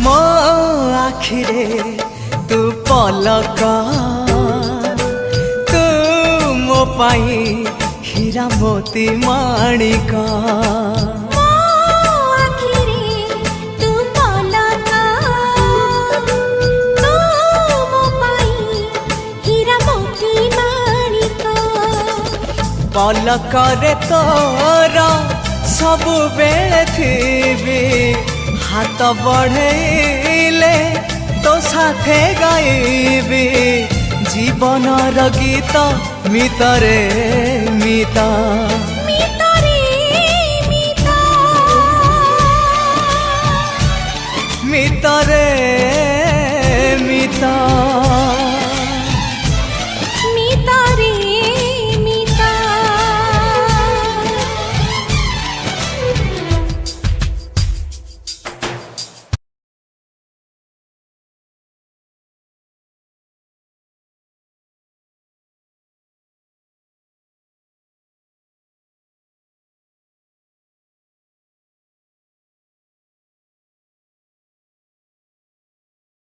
मो आखिरे तू पलक तू मो पाई हीरा मोती माणिक पलकरे तोर सबु बेले थी हाथ बढ़ेले तो साथे गाइबी जीवन गीत मितरे मिता मितरे मिता।